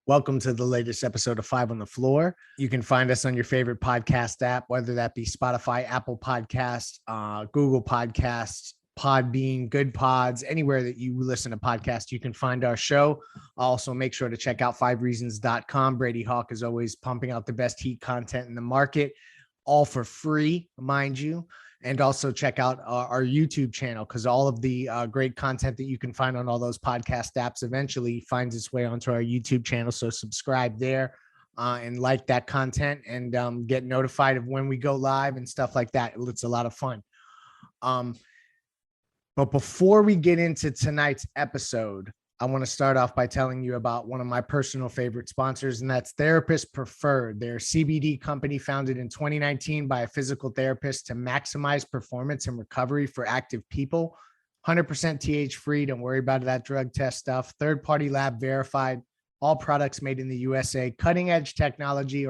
Welcome to the latest episode of Five on the Floor. You can find us on your favorite podcast app, whether that be Spotify, Apple Podcasts, Google Podcasts, Podbean, Good Pods, anywhere that you listen to podcasts, you can find our show. Also, make sure to check out 5reasons.com. Brady Hawk is always pumping out the best Heat content in the market, all for free, mind you. And also check out our YouTube channel, because all of the great content that you can find on all those podcast apps eventually finds its way onto our YouTube channel. So subscribe there and like that content and get notified of when we go live and stuff like that. It's a lot of fun. But before we get into tonight's episode, I want to start off by telling you about one of my personal favorite sponsors, and that's Therapist Preferred. They're a CBD company founded in 2019 by a physical therapist to maximize performance and recovery for active people. 100% TH free. Don't worry about that drug test stuff. Third-party lab verified. All products made in the USA. Cutting edge technology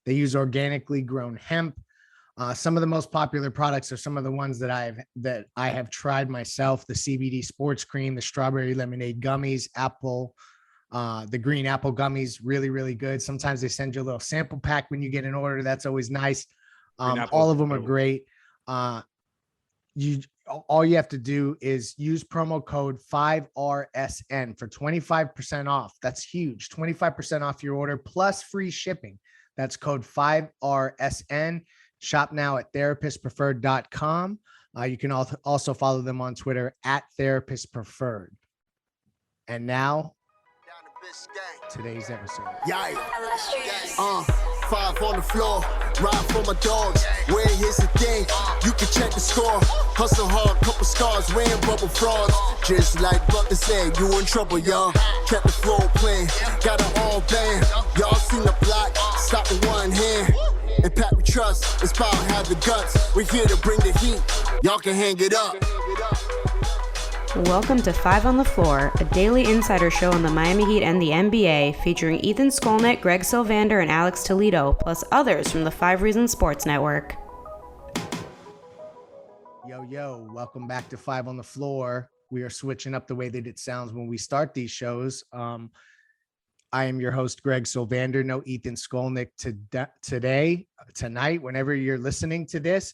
they use organically grown hemp. Some of the most popular products are some of the ones that I have tried myself: the CBD sports cream, the strawberry lemonade gummies, the green apple gummies, really, really good. Sometimes they send you a little sample pack when you get an order. That's always nice. All of them are great. All you have to do is use promo code 5RSN for 25% off. That's huge. 25% off your order plus free shipping. That's code 5RSN. Shop now at therapistpreferred.com. You can also follow them on Twitter at therapistpreferred. And now, today's episode. Five on the floor, ride for my dogs. Where here's the thing, you can check the score. Hustle hard, couple scars, wearing bubble frauds. Just like Butler said, you in trouble, y'all. Kept the flow playing, got it all banned. Y'all seen the block, stop with one hand. And Pat we trust, it's power, have the guts. We're here to bring the heat, y'all can hang it up. Welcome to Five on the Floor, a daily insider show on the Miami Heat and the NBA, featuring Ethan Skolnick, Greg Sylvander, and Alex Toledo, plus others from the 5 Reasons Sports Network. Yo, welcome back to Five on the Floor. We are switching up the way that it sounds when we start these shows. I am your host, Greg Sylvander. No Ethan Skolnick tonight, whenever you're listening to this.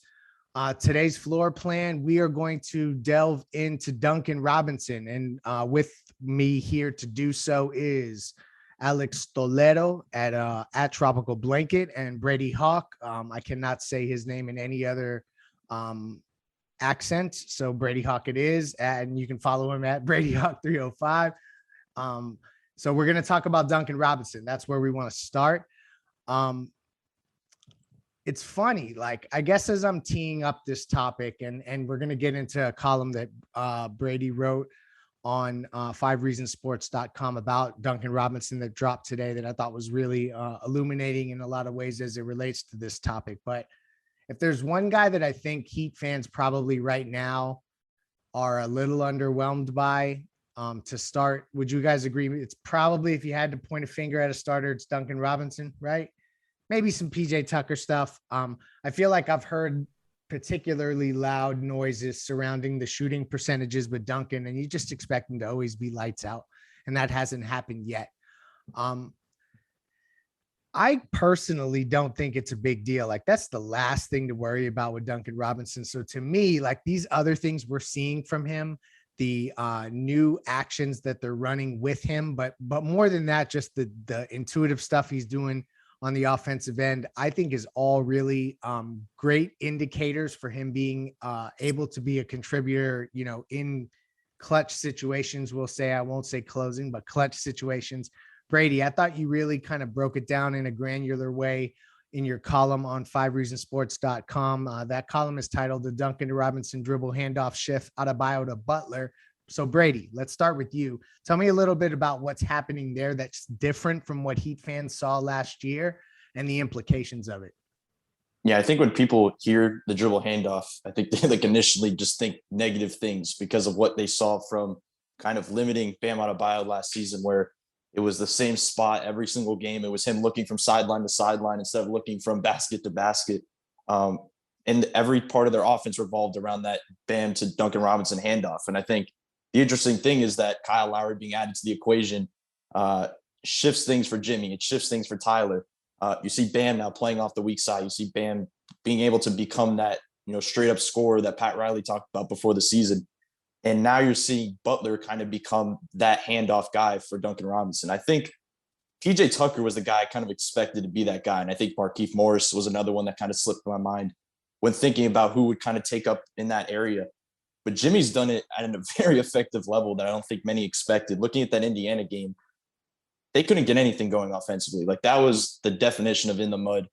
Today's floor plan, we are going to delve into Duncan Robinson. And with me here to do so is Alex Toledo at Tropical Blanket, and Brady Hawk. I cannot say his name in any other accent. So Brady Hawk it is. And you can follow him at Brady Hawk 305. So we're going to talk about Duncan Robinson. That's where we want to start. It's funny, like, I guess as I'm teeing up this topic, and we're going to get into a column that Brady wrote on 5reasonsports.com about Duncan Robinson that dropped today that I thought was really illuminating in a lot of ways as it relates to this topic. But if there's one guy that I think Heat fans probably right now are a little underwhelmed by, to start, would you guys agree? It's probably, if you had to point a finger at a starter, it's Duncan Robinson, right? Maybe some PJ Tucker stuff. I feel like I've heard particularly loud noises surrounding the shooting percentages with Duncan, and you just expect him to always be lights out, and that hasn't happened yet. I personally don't think it's a big deal. Like, that's the last thing to worry about with Duncan Robinson. So to me, like, these other things we're seeing from him, the new actions that they're running with him, but more than that, just the intuitive stuff he's doing on the offensive end, I think is all really great indicators for him being able to be a contributor, in clutch situations. We'll say, I won't say closing, but clutch situations. Brady, I thought you really kind of broke it down in a granular way in your column on 5reasonsports.com. That column is titled "The Duncan Robinson Dribble Handoff Shift Adebayo to Butler." So Brady, let's start with you. Tell me a little bit about what's happening there that's different from what Heat fans saw last year and the implications of it. Yeah, I think when people hear the dribble handoff, I think they initially just think negative things because of what they saw from kind of limiting Bam Adebayo last season, where it was the same spot every single game. It was him looking from sideline to sideline instead of looking from basket to basket. And every part of their offense revolved around that Bam to Duncan Robinson handoff. And I think the interesting thing is that Kyle Lowry being added to the equation shifts things for Jimmy. It shifts things for Tyler. You see Bam now playing off the weak side. You see Bam being able to become that, straight up scorer that Pat Riley talked about before the season. And now you're seeing Butler kind of become that handoff guy for Duncan Robinson. I think PJ Tucker was the guy I kind of expected to be that guy. And I think Markieff Morris was another one that kind of slipped in my mind when thinking about who would kind of take up in that area. But Jimmy's done it at a very effective level that I don't think many expected. Looking at that Indiana game, they couldn't get anything going offensively. Like, that was the definition of in the mud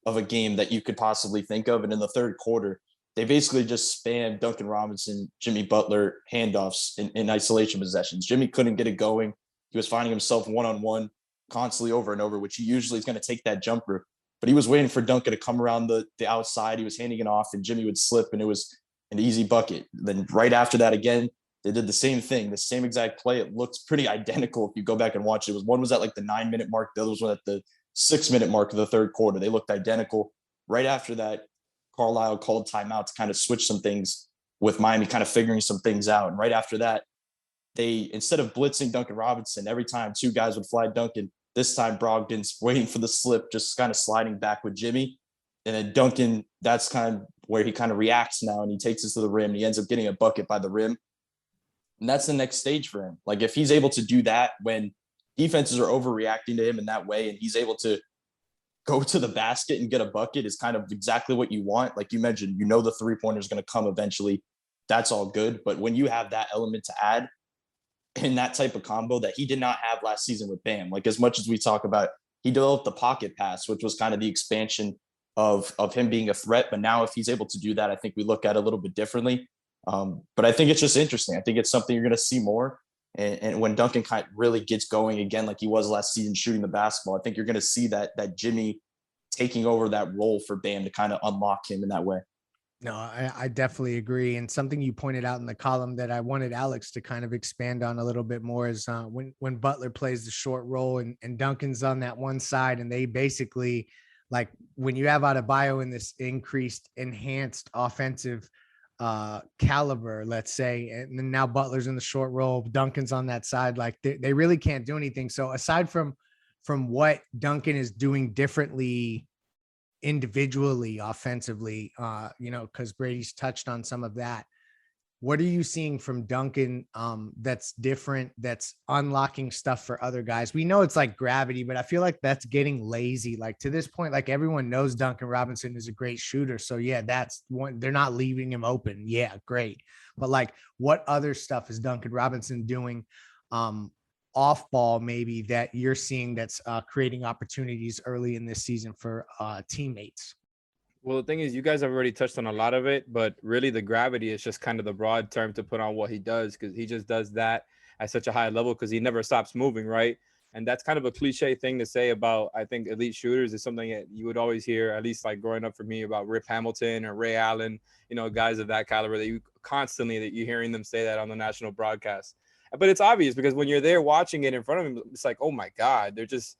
of a game that you could possibly think of. And in the third quarter, they basically just spammed Duncan Robinson, Jimmy Butler handoffs in isolation possessions. Jimmy couldn't get it going. He was finding himself one-on-one constantly over and over, which he usually is going to take that jumper. But he was waiting for Duncan to come around the outside. He was handing it off, and Jimmy would slip, and it was an easy bucket. Then right after that, again, they did the same thing, the same exact play. It looks pretty identical if you go back and watch it. One was at like the 9-minute mark. The other was at the 6-minute mark of the third quarter. They looked identical. Right after that, Carlisle called timeout to kind of switch some things with Miami, kind of figuring some things out. And right after that, they, instead of blitzing Duncan Robinson, every time two guys would fly Duncan, this time Brogdon's waiting for the slip, just kind of sliding back with Jimmy. And then Duncan, that's kind of where he kind of reacts now, and he takes us to the rim. And he ends up getting a bucket by the rim. And that's the next stage for him. Like, if he's able to do that when defenses are overreacting to him in that way, and he's able to go to the basket and get a bucket, is kind of exactly what you want. Like you mentioned, the three-pointer is going to come eventually. That's all good. But when you have that element to add in that type of combo that he did not have last season with Bam, like, as much as we talk about, he developed the pocket pass, which was kind of the expansion of him being a threat. But now if he's able to do that, I think we look at it a little bit differently. But I think it's just interesting. I think it's something you're going to see more. And when Duncan kind of really gets going again, like he was last season shooting the basketball, I think you're going to see that Jimmy taking over that role for Bam to kind of unlock him in that way. No, I definitely agree. And something you pointed out in the column that I wanted Alex to kind of expand on a little bit more is when Butler plays the short role and Duncan's on that one side, and they basically, like, when you have Adebayo in this enhanced offensive caliber, let's say, and then now Butler's in the short roll, Duncan's on that side, like they really can't do anything. So aside from what Duncan is doing differently individually offensively, because Brady's touched on some of that, what are you seeing from Duncan that's different, that's unlocking stuff for other guys? We know it's like gravity, but I feel like that's getting lazy. Like, to this point, like, everyone knows Duncan Robinson is a great shooter. So yeah, that's one. They're not leaving him open. Yeah, great. But like, what other stuff is Duncan Robinson doing off ball maybe that you're seeing that's creating opportunities early in this season for teammates? Well, the thing is, you guys have already touched on a lot of it, but really the gravity is just kind of the broad term to put on what he does, because he just does that at such a high level because he never stops moving, right? And that's kind of a cliche thing to say about, I think, elite shooters. Is something that you would always hear, at least like growing up for me, about Rip Hamilton or Ray Allen, guys of that caliber that you're hearing them say that on the national broadcast. But it's obvious because when you're there watching it in front of him, it's like, oh my God, they're just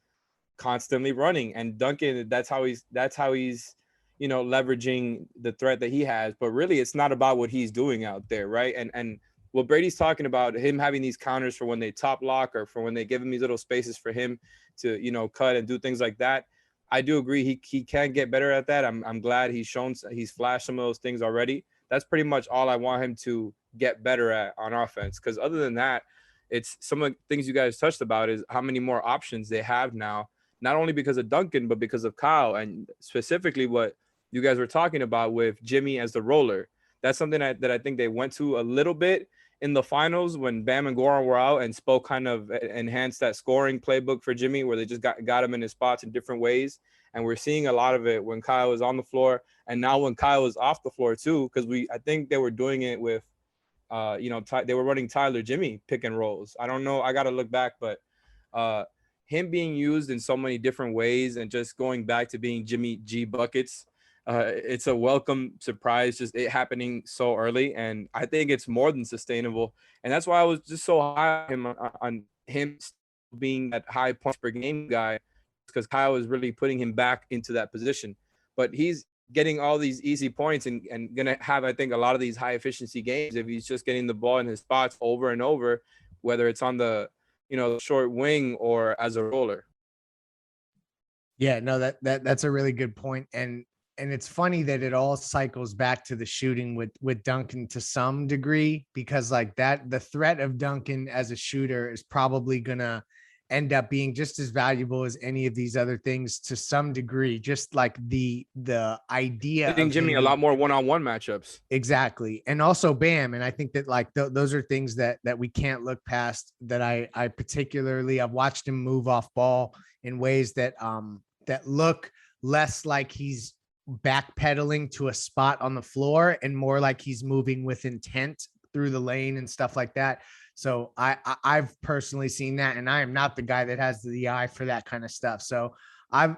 constantly running. And Duncan, that's how he's leveraging the threat that he has. But really, it's not about what he's doing out there, right? And what Brady's talking about, him having these counters for when they top lock or for when they give him these little spaces for him to, cut and do things like that. I do agree he can get better at that. I'm glad he's flashed some of those things already. That's pretty much all I want him to get better at on offense. Because other than that, it's some of the things you guys touched about is how many more options they have now, not only because of Duncan, but because of Kyle, and specifically what you guys were talking about with Jimmy as the roller. That's something that I think they went to a little bit in the finals when Bam and Goran were out, and Spo kind of enhanced that scoring playbook for Jimmy, where they just got him in his spots in different ways. And we're seeing a lot of it when Kyle was on the floor, and now when Kyle was off the floor too, because I think they were doing it with, they were running Tyler Jimmy pick and rolls. I don't know, I got to look back, but him being used in so many different ways and just going back to being Jimmy G buckets, it's a welcome surprise, just it happening so early. And I think it's more than sustainable. And that's why I was just so high on him being that high points per game guy, because Kyle is really putting him back into that position. But he's getting all these easy points and going to have, I think, a lot of these high efficiency games if he's just getting the ball in his spots over and over, whether it's on the, short wing or as a roller. Yeah, no, that's a really good point. And it's funny that it all cycles back to the shooting with Duncan to some degree, because like that, the threat of Duncan as a shooter is probably gonna end up being just as valuable as any of these other things to some degree. Just like the idea I think of Jimmy a lot more one-on-one matchups. exactly. And also Bam. And I think that like those are things that we can't look past, that I particularly, I've watched him move off ball in ways that that look less like he's backpedaling to a spot on the floor and more like he's moving with intent through the lane and stuff like that. So I've personally seen that, and I am not the guy that has the eye for that kind of stuff. So I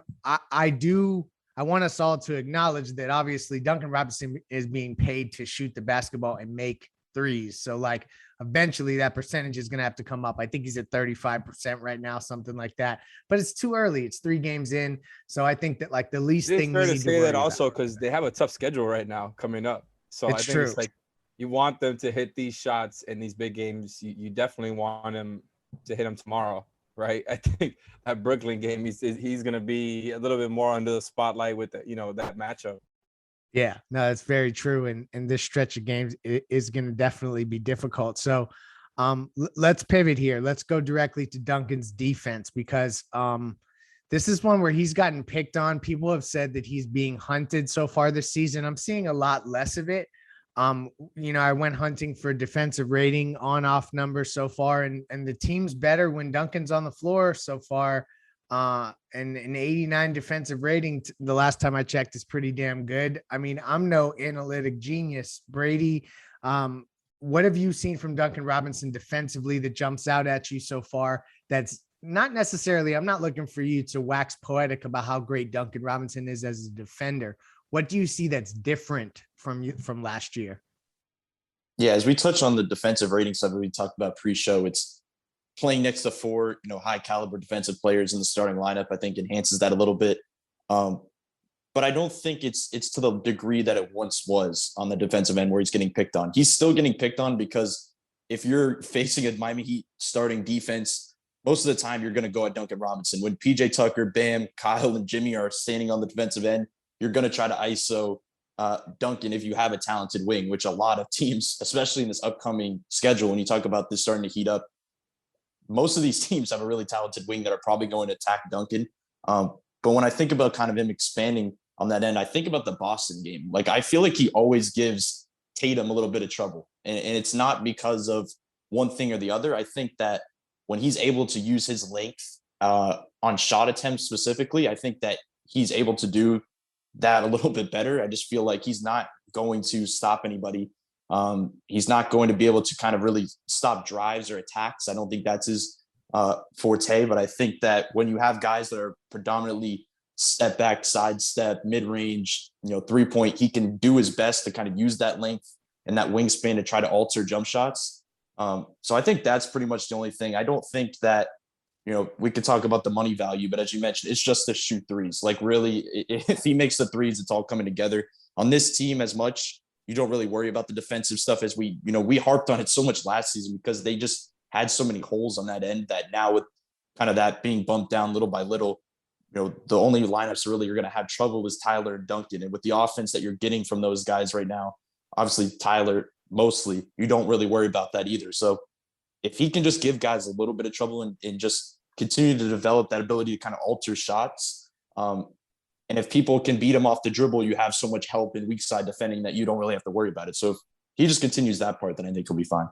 want us all to acknowledge that obviously Duncan Robinson is being paid to shoot the basketball and make threes. So like eventually that percentage is going to have to come up. I think he's at 35% right now, something like that, but it's too early. It's 3 games in. So I think that like the least thing It's fair we to need say to that worry also about. because they have a tough schedule right now coming up. So It's I think true. it's like you want them to hit these shots in these big games. You definitely want them to hit them tomorrow, right? I think that Brooklyn game, he's going to be a little bit more under the spotlight with that matchup. Yeah, no, it's very true. And this stretch of games is going to definitely be difficult. So let's pivot here. Let's go directly to Duncan's defense, because this is one where he's gotten picked on. People have said that he's being hunted so far this season. I'm seeing a lot less of it. I went hunting for defensive rating on-off numbers so far, and the team's better when Duncan's on the floor so far. And an 89 defensive rating the last time I checked is pretty damn good. I mean, I'm no analytic genius. Brady, what have you seen from Duncan Robinson defensively that jumps out at you so far? That's not necessarily, I'm not looking for you to wax poetic about how great Duncan Robinson is as a defender. What do you see that's different from last year? Yeah, as we touch on the defensive rating stuff we talked about pre-show, it's playing next to 4, high caliber defensive players in the starting lineup, I think enhances that a little bit. But I don't think it's to the degree that it once was on the defensive end where he's getting picked on. He's still getting picked on because if you're facing a Miami Heat starting defense, most of the time you're going to go at Duncan Robinson. When PJ Tucker, Bam, Kyle, and Jimmy are standing on the defensive end, you're going to try to ISO Duncan if you have a talented wing, which a lot of teams, especially in this upcoming schedule, when you talk about this starting to heat up, most of these teams have a really talented wing that are probably going to attack Duncan. But when I think about kind of him expanding on that end, I think about the Boston game. Like, I feel like he always gives Tatum a little bit of trouble. And it's not because of one thing or the other. I think that when he's able to use his length on shot attempts specifically, I think that he's able to do that a little bit better. I just feel like he's not going to stop anybody. He's not going to be able to kind of really stop drives or attacks. I don't think that's his forte, but I think that when you have guys that are predominantly step back, sidestep, mid-range, 3-point, he can do his best to kind of use that length and that wingspan to try to alter jump shots. So I think that's pretty much the only thing. I don't think that, we could talk about the money value, but as you mentioned, it's just to shoot threes. Like, really, if he makes the threes, it's all coming together. On this team, as much, you don't really worry about the defensive stuff as we harped on it so much last season because they just had so many holes on that end that now with kind of that being bumped down little by little, the only lineups really you're going to have trouble is Tyler and Duncan. And with the offense that you're getting from those guys right now, obviously Tyler, mostly, you don't really worry about that either. So if he can just give guys a little bit of trouble and just continue to develop that ability to kind of alter shots, and if people can beat him off the dribble, you have so much help in weak side defending that you don't really have to worry about it. So if he just continues that part, then I think he'll be fine.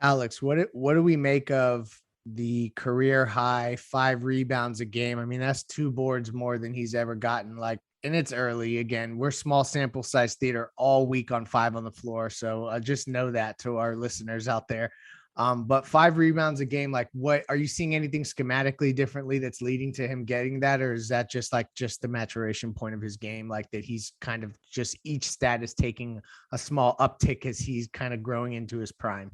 Alex, what do we make of the career high 5 rebounds a game? I mean, that's 2 boards more than he's ever gotten. Like, and it's early. Again, we're small sample size theater all week on 5 on the floor. So just know that to our listeners out there. But 5 rebounds a game, like, what are you seeing anything schematically differently that's leading to him getting that? Or is that just the maturation point of his game? Like that he's kind of just each stat is taking a small uptick as he's kind of growing into his prime?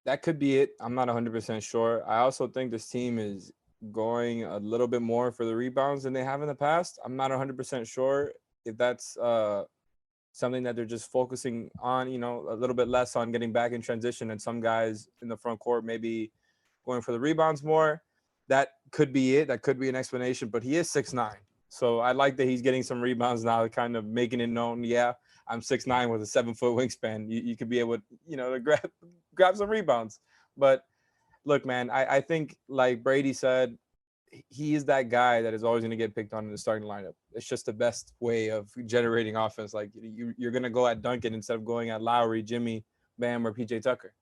That could be it. I'm not 100% sure. I also think this team is going a little bit more for the rebounds than they have in the past. I'm not 100% sure if that's something that they're just focusing on, a little bit less on getting back in transition. And some guys in the front court maybe going for the rebounds more. That could be it. That could be an explanation, but he is 6'9". So I like that he's getting some rebounds now, kind of making it known. Yeah, I'm 6'9" with a 7-foot wingspan. You could be able, to grab some rebounds. But look, man, I think like Brady said, he is that guy that is always going to get picked on in the starting lineup. It's just the best way of generating offense. Like you're going to go at Duncan instead of going at Lowry, Jimmy, Bam, or PJ Tucker.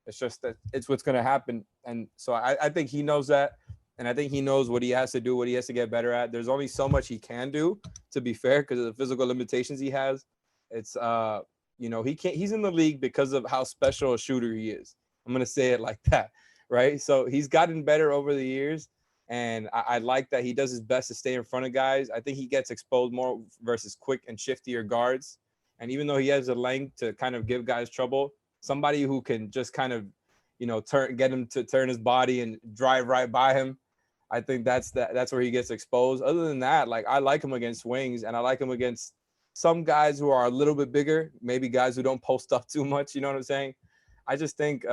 It's just that it's what's going to happen. And so I think he knows that. And I think he knows what he has to do, what he has to get better at. There's only so much he can do, to be fair, because of the physical limitations he has. It's, he's in the league because of how special a shooter he is. I'm going to say it like that, right? So he's gotten better over the years. And I like that he does his best to stay in front of guys. I think he gets exposed more versus quick and shiftier guards. And even though he has the length to kind of give guys trouble, somebody who can just kind of, get him to turn his body and drive right by him, I think that's where he gets exposed. Other than that, like I like him against wings, and I like him against some guys who are a little bit bigger, maybe guys who don't post up too much. You know what I'm saying? I just think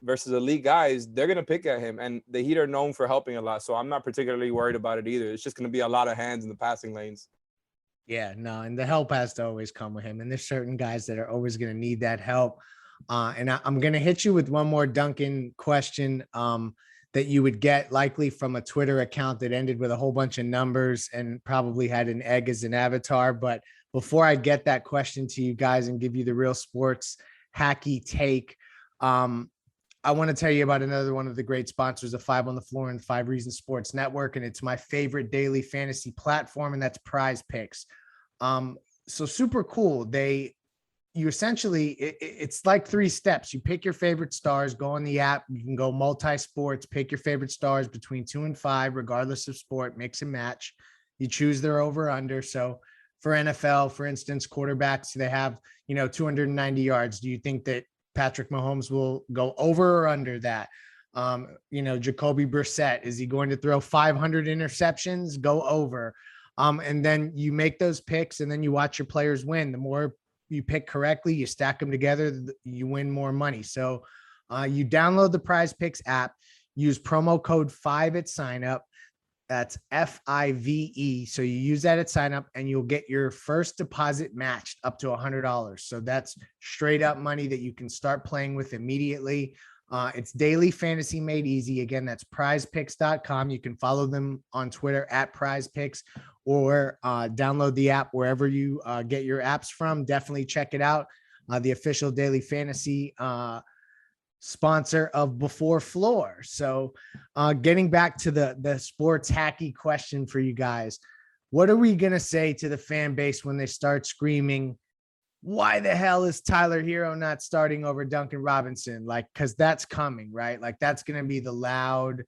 versus elite guys, they're going to pick at him, and the Heat are known for helping a lot. So I'm not particularly worried about it either. It's just going to be a lot of hands in the passing lanes. Yeah, no, and the help has to always come with him. And there's certain guys that are always going to need that help. And I'm going to hit you with one more Duncan question that you would get likely from a Twitter account that ended with a whole bunch of numbers and probably had an egg as an avatar. But before I get that question to you guys and give you the real sports hacky take, I want to tell you about another one of the great sponsors of 5 on the Floor and 5 Reasons Sports Network. And it's my favorite daily fantasy platform, and that's Prize Picks. So super cool. You essentially, it's like 3 steps. You pick your favorite stars, go on the app. You can go multi-sports, pick your favorite stars between 2 and 5, regardless of sport, mix and match. You choose their over under. So for NFL, for instance, quarterbacks, they have, 290 yards. Do you think that Patrick Mahomes will go over or under that? Jacoby Brissett, is he going to throw 500 interceptions? Go over. And then you make those picks, and then you watch your players win. The more you pick correctly, you stack them together, you win more money. So you download the Prize Picks app, use promo code 5 at sign up. That's FIVE. So you use that at sign up, and you'll get your first deposit matched up to $100. So that's straight up money that you can start playing with immediately. It's daily fantasy made easy. Again, that's prizepicks.com. You can follow them on Twitter at prizepicks, or download the app wherever you get your apps from. Definitely check it out. The official daily fantasy sponsor of Before Floor. So getting back to the sports hacky question for you guys, what are we going to say to the fan base when they start screaming, why the hell is Tyler Herro not starting over Duncan Robinson? Like, cause that's coming, right? Like that's going to be the loud,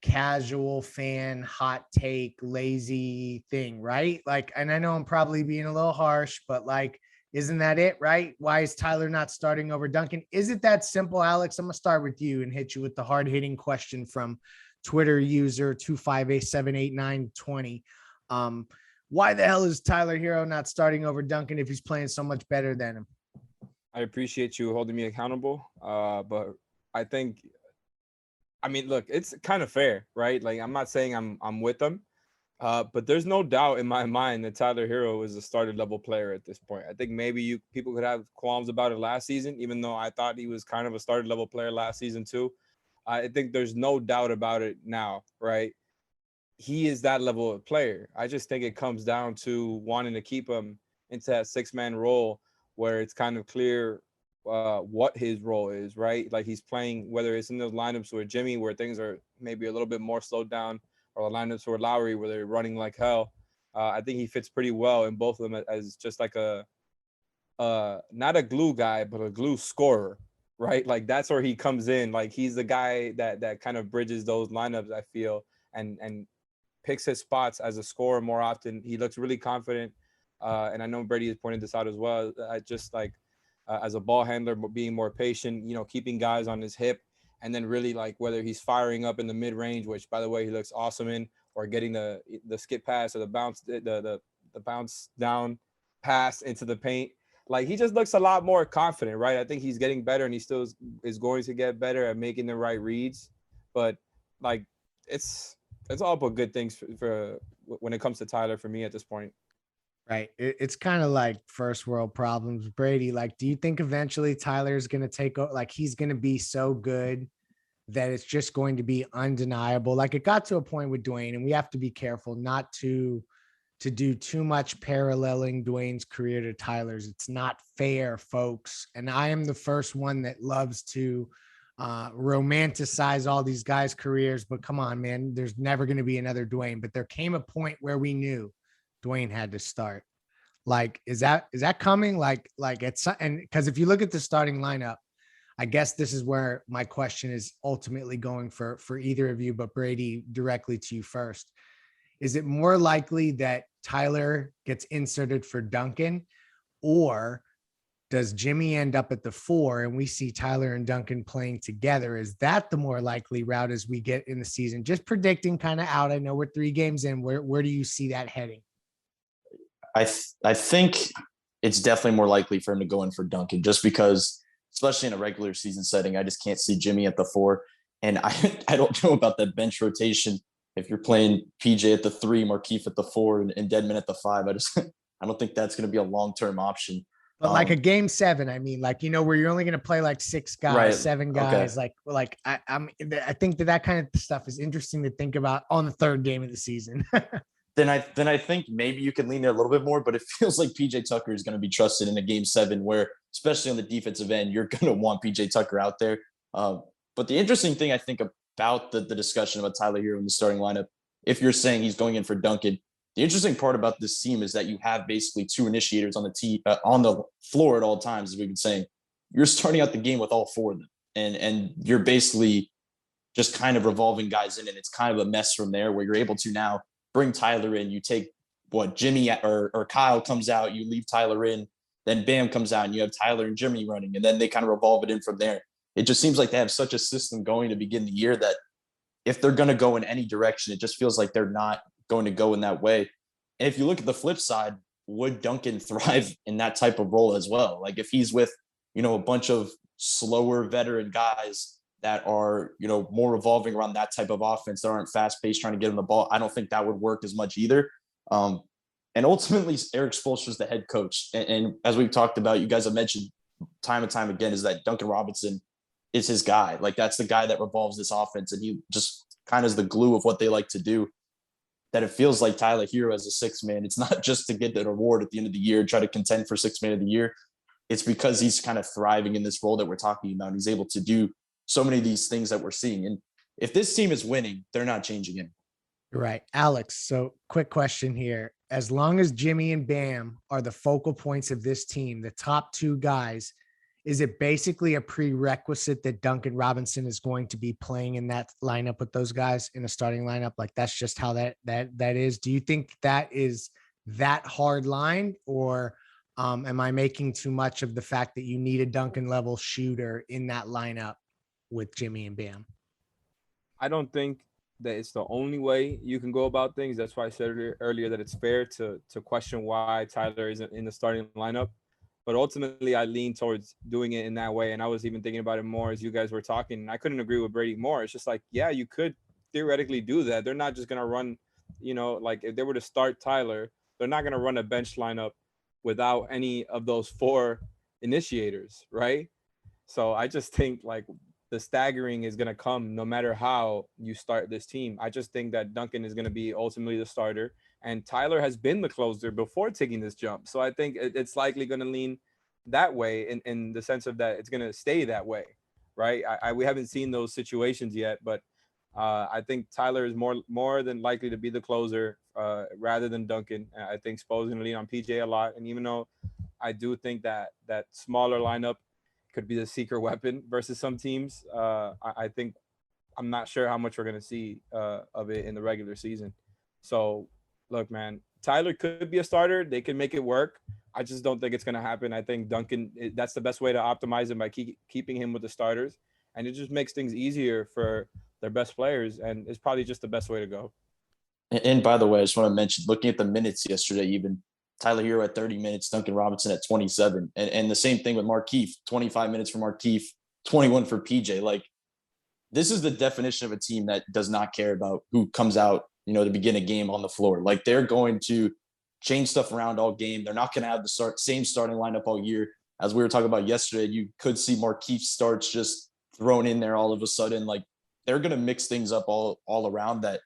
casual fan, hot take, lazy thing, right? Like, and I know I'm probably being a little harsh, but like, isn't that it, right? Why is Tyler not starting over Duncan? Is it that simple, Alex? I'm going to start with you and hit you with the hard-hitting question from Twitter user 258788920. Why the hell is Tyler Herro not starting over Duncan if he's playing so much better than him? I appreciate you holding me accountable, but I think, look, it's kind of fair, right? Like, I'm not saying I'm with them. But there's no doubt in my mind that Tyler Herro is a starter level player at this point. I think maybe people could have qualms about it last season, even though I thought he was kind of a starter level player last season too. I think there's no doubt about it now, right? He is that level of player. I just think it comes down to wanting to keep him into that 6-man role where it's kind of clear what his role is, right? Like he's playing, whether it's in those lineups with Jimmy where things are maybe a little bit more slowed down, or the lineups for Lowry where they're running like hell. I think he fits pretty well in both of them as just like not a glue guy, but a glue scorer, right? Like that's where he comes in. Like he's the guy that kind of bridges those lineups, I feel, and picks his spots as a scorer more often. He looks really confident. And I know Brady has pointed this out as well. I just like as a ball handler, being more patient, keeping guys on his hip. And then really like whether he's firing up in the mid range, which by the way, he looks awesome in, or getting the skip pass or the bounce down pass into the paint. like he just looks a lot more confident, right? I think he's getting better, and he still is going to get better at making the right reads. But like it's all but good things for when it comes to Tyler for me at this point. Right. It's kind of like first world problems. Brady, like, do you think eventually Tyler's going to take over? Like, he's going to be so good that it's just going to be undeniable. Like, it got to a point with Dwayne, and we have to be careful not to do too much paralleling Dwayne's career to Tyler's. It's not fair, folks. And I am the first one that loves to romanticize all these guys' careers. But come on, man, there's never going to be another Dwayne. But there came a point where we knew Dwayne had to start. Like, is that coming? Like it's, and because if you look at the starting lineup, I guess this is where my question is ultimately going for either of you, but Brady, directly to you first. Is it more likely that Tyler gets inserted for Duncan, or does Jimmy end up at the 4 and we see Tyler and Duncan playing together? Is that the more likely route as we get in the season? Just predicting kind of out. I know we're 3 games in. Where do you see that heading? I think it's definitely more likely for him to go in for Duncan, just because, especially in a regular season setting, I just can't see Jimmy at the 4. And I don't know about that bench rotation. If you're playing PJ at the 3, Markieff at the 4, and Dedmon at the 5, I don't think that's going to be a long-term option. But like a game 7, I mean, like, where you're only going to play like 6 guys, right. 7 guys, okay. like I think that kind of stuff is interesting to think about on the 3rd game of the season. Then I think maybe you can lean there a little bit more, but it feels like PJ Tucker is going to be trusted in a game 7 where, especially on the defensive end, you're going to want PJ Tucker out there. But the interesting thing I think about the discussion about Tyler Herro in the starting lineup, if you're saying he's going in for Duncan, the interesting part about this team is that you have basically 2 initiators on the on the floor at all times, as we've been saying. You're starting out the game with all 4 of them, and you're basically just kind of revolving guys in, and it's kind of a mess from there where you're able to now bring Tyler in. You take Jimmy or Kyle comes out, you leave Tyler in, then Bam comes out, and you have Tyler and Jimmy running, and then they kind of revolve it in from there. It just seems like they have such a system going to begin the year that if they're going to go in any direction, it just feels like they're not going to go in that way. And if you look at the flip side, would Duncan thrive in that type of role as well? Like if he's with, a bunch of slower veteran guys that are, more revolving around that type of offense that aren't fast-paced trying to get him the ball, I don't think that would work as much either. And ultimately, Eric Spoelstra is the head coach. And as we've talked about, you guys have mentioned time and time again, is that Duncan Robinson is his guy. Like that's the guy that revolves this offense, and he just kind of is the glue of what they like to do. That it feels like Tyler Herro as a 6th man, it's not just to get an award at the end of the year, try to contend for 6th man of the year. It's because he's kind of thriving in this role that we're talking about. And he's able to do so many of these things that we're seeing. And if this team is winning, they're not changing him. Right. Alex, so quick question here. As long as Jimmy and Bam are the focal points of this team, the top 2 guys, is it basically a prerequisite that Duncan Robinson is going to be playing in that lineup with those guys in a starting lineup? Like that's just how that is. Do you think that is that hard line, or am I making too much of the fact that you need a Duncan level shooter in that lineup with Jimmy and Bam? I don't think that it's the only way you can go about things. That's why I said earlier that it's fair to question why Tyler isn't in the starting lineup. But ultimately, I lean towards doing it in that way. And I was even thinking about it more as you guys were talking. And I couldn't agree with Brady more. It's just like, yeah, you could theoretically do that. They're not just going to run, like if they were to start Tyler, they're not going to run a bench lineup without any of those 4 initiators, right? So I just think like the staggering is going to come no matter how you start this team. I just think that Duncan is going to be ultimately the starter. And Tyler has been the closer before taking this jump. So I think it's likely going to lean that way in the sense of that it's going to stay that way, right? We haven't seen those situations yet, but I think Tyler is more than likely to be the closer rather than Duncan. I think Spo's going to lean on PJ a lot. And even though I do think that smaller lineup could be the secret weapon versus some teams, I think I'm not sure how much we're going to see of it in the regular season. So, look, man, Tyler could be a starter. They can make it work. I just don't think it's going to happen. I think Duncan, that's the best way to optimize him by keeping him with the starters. And it just makes things easier for their best players. And it's probably just the best way to go. And by the way, I just want to mention, looking at the minutes yesterday, even Tyler Herro at 30 minutes, Duncan Robinson at 27. And the same thing with Markieff, 25 minutes for Markieff, 21 for PJ. Like, this is the definition of a team that does not care about who comes out, to begin a game on the floor. Like, they're going to change stuff around all game. They're not going to have the same starting lineup all year. As we were talking about yesterday, you could see Markieff starts just thrown in there all of a sudden. Like, they're going to mix things up all around that.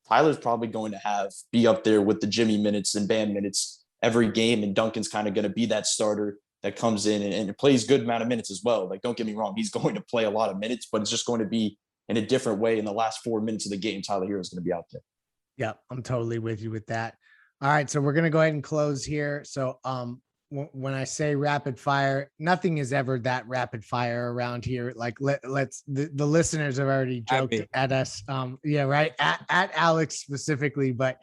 Tyler's probably going to be up there with the Jimmy minutes and Bam minutes every game, and Duncan's kind of going to be that starter that comes in and plays good amount of minutes as well. Like, don't get me wrong, he's going to play a lot of minutes, but it's just going to be in a different way. In the last 4 minutes of the game, Tyler Herro is going to be out there. Yeah, I'm totally with you with that. All right, so we're going to go ahead and close here. So when I say rapid fire, nothing is ever that rapid fire around here. Like, let's the listeners have already joked at us. Yeah, right. At Alex specifically, but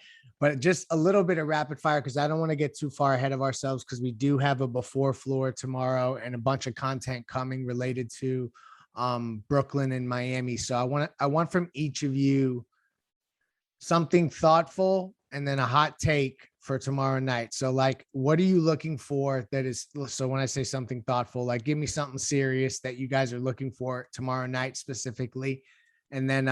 just a little bit of rapid fire, because I don't want to get too far ahead of ourselves, because we do have a before floor tomorrow and a bunch of content coming related to Brooklyn and Miami. So I want from each of you something thoughtful and then a hot take for tomorrow night. So, like, what are you looking for that is, so when I say something thoughtful, like, give me something serious that you guys are looking for tomorrow night specifically. And then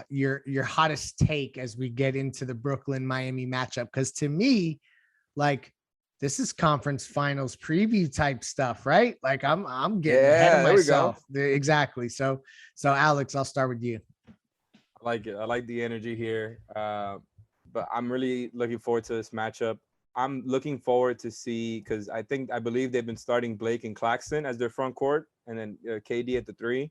your hottest take as we get into the Brooklyn Miami matchup. Because to me, like, this is conference finals preview type stuff, right? Like, I'm getting ahead of myself. Exactly. So Alex, I'll start with you. I like it. I like the energy here. But I'm really looking forward to this matchup. I'm looking forward to see, because I believe they've been starting Blake and Claxton as their front court, and then KD at the 3.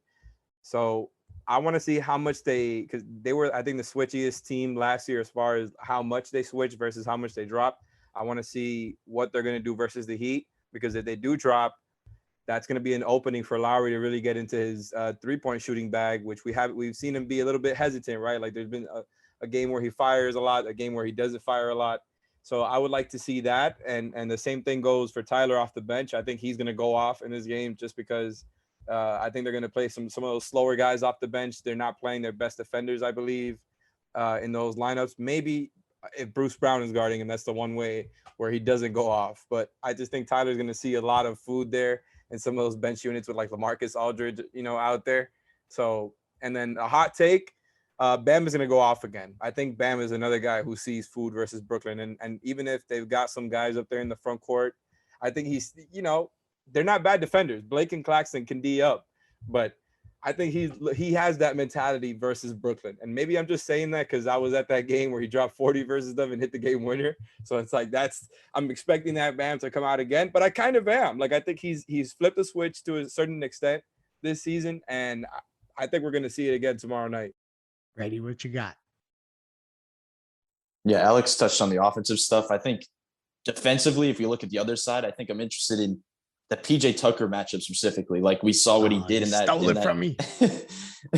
So I want to see how much because they were, I think, the switchiest team last year as far as how much they switch versus how much they drop. I want to see what they're going to do versus the Heat, because if they do drop, that's going to be an opening for Lowry to really get into his 3-point shooting bag, which we've seen him be a little bit hesitant, right? Like, there's been a game where he fires a lot, a game where he doesn't fire a lot. So I would like to see that. And the same thing goes for Tyler off the bench. I think he's going to go off in this game, just because I think they're going to play some of those slower guys off the bench. They're not playing their best defenders, I believe, in those lineups. Maybe if Bruce Brown is guarding him, that's the one way where he doesn't go off. But I just think Tyler's going to see a lot of food there in some of those bench units with, like, LaMarcus Aldridge, out there. So, and then a hot take, Bam is going to go off again. I think Bam is another guy who sees food versus Brooklyn. And even if they've got some guys up there in the front court, I think he's, they're not bad defenders. Blake and Claxton can D up, but I think he has that mentality versus Brooklyn. And maybe I'm just saying that because I was at that game where he dropped 40 versus them and hit the game winner. So it's like, I'm expecting that Bam to come out again, but I kind of am. Like, I think he's flipped the switch to a certain extent this season, and I think we're going to see it again tomorrow night. Brady, what you got? Yeah, Alex touched on the offensive stuff. I think defensively, if you look at the other side, I think I'm interested in the PJ Tucker matchup specifically. Like, we saw what he did in that. Stole it from me.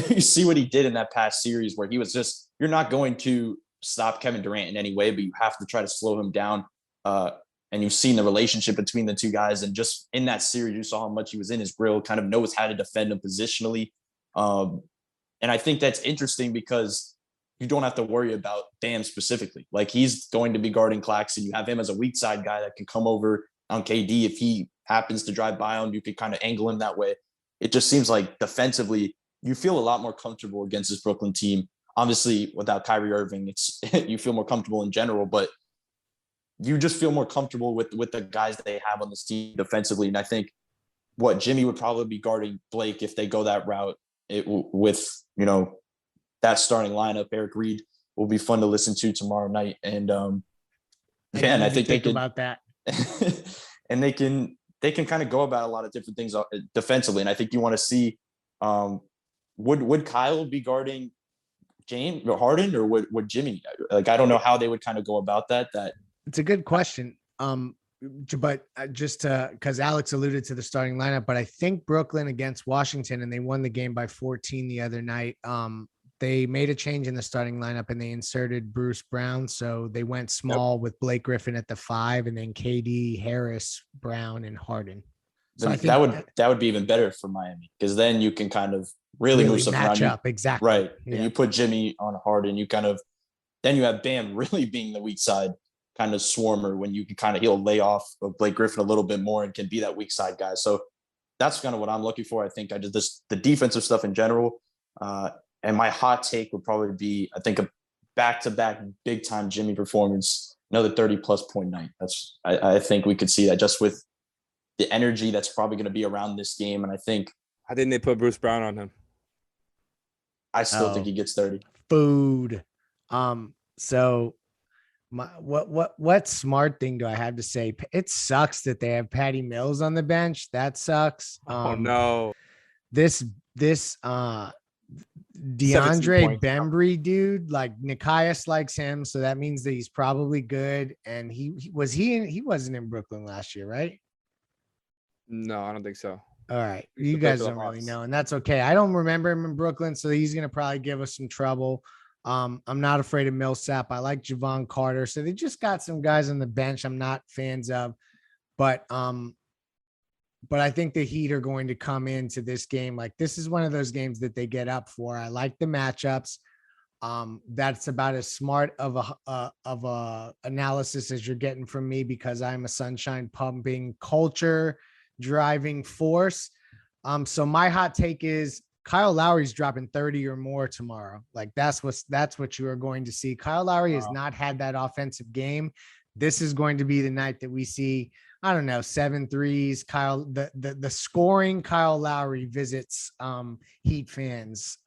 You see what he did in that past series where he was just, you're not going to stop Kevin Durant in any way, but you have to try to slow him down. And you've seen the relationship between the two guys. And just in that series, you saw how much he was in his grill, kind of knows how to defend him positionally. And I think that's interesting because you don't have to worry about Bam specifically. Like, he's going to be guarding Claxton. You have him as a weak side guy that can come over on KD. If he happens to drive by him, you could kind of angle him that way. It just seems like defensively, you feel a lot more comfortable against this Brooklyn team. Obviously, without Kyrie Irving, you feel more comfortable in general, but you just feel more comfortable with the guys that they have on this team defensively. And I think Jimmy would probably be guarding Blake if they go that route with, that starting lineup. Eric Reed will be fun to listen to tomorrow night. And and I think they can about that. And they can kind of go about a lot of different things defensively. And I think you want to see, would Kyle be guarding James or Harden, or would Jimmy? Like, I don't know how they would kind of go about that. It's a good question. But just because Alex alluded to the starting lineup, but I think Brooklyn against Washington, and they won the game by 14 the other night. They made a change in the starting lineup and they inserted Bruce Brown. So they went small with Blake Griffin at the 5, and then KD, Harris, Brown, and Harden. So I think that would be even better for Miami, because then you can kind of really move stuff around. Up, exactly. Right. Yeah. And you put Jimmy on Harden, then you have Bam really being the weak side. kind of swarmer when you can kind of he'll lay off of Blake Griffin a little bit more and can be that weak side guy. So that's kind of what I'm looking for. I think I did the defensive stuff in general. And my hot take would probably be, I think, a back-to-back big-time Jimmy performance, another 30-plus point night. I think we could see that just with the energy that's probably going to be around this game. And I think they put Bruce Brown on him. I still think he gets 30. Food. So what smart thing do I have to say? It sucks that they have Patty Mills on the bench. That sucks. Oh no. This DeAndre Bembry dude, like Nikias likes him, so that means that he's probably good. And he wasn't in Brooklyn last year, right? No, I don't think so. All right, you guys don't really know, and that's okay. I don't remember him in Brooklyn, so he's gonna probably give us some trouble. I'm not afraid of Millsap. I like Javon Carter, so they just got some guys on the bench I'm not fans of, but I think the Heat are going to come into this game like this is one of those games that they get up for. I like the matchups. That's about as smart of a analysis as you're getting from me because I'm a sunshine pumping culture driving force. So my hot take is Kyle Lowry's dropping 30 or more tomorrow. Like that's what you are going to see. Kyle Lowry has not had that offensive game. This is going to be the night that we see, I don't know, 7 threes. The scoring Kyle Lowry visits Heat fans.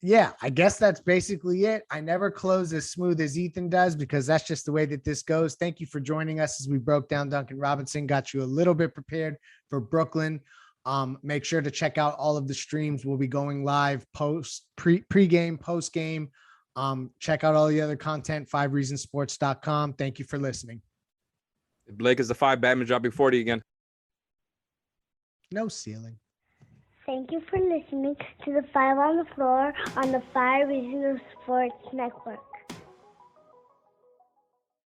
Yeah, I guess that's basically it. I never close as smooth as Ethan does because that's just the way that this goes. Thank you for joining us as we broke down Duncan Robinson, got you a little bit prepared for Brooklyn. Make sure to check out all of the streams. We'll be going live pre-game, post-game. Check out all the other content, 5reasonsports.com. Thank you for listening. Blake is the 5, Batman dropping 40 again. No ceiling. Thank you for listening to the 5 on the Floor on the 5 Reasonable Sports Network.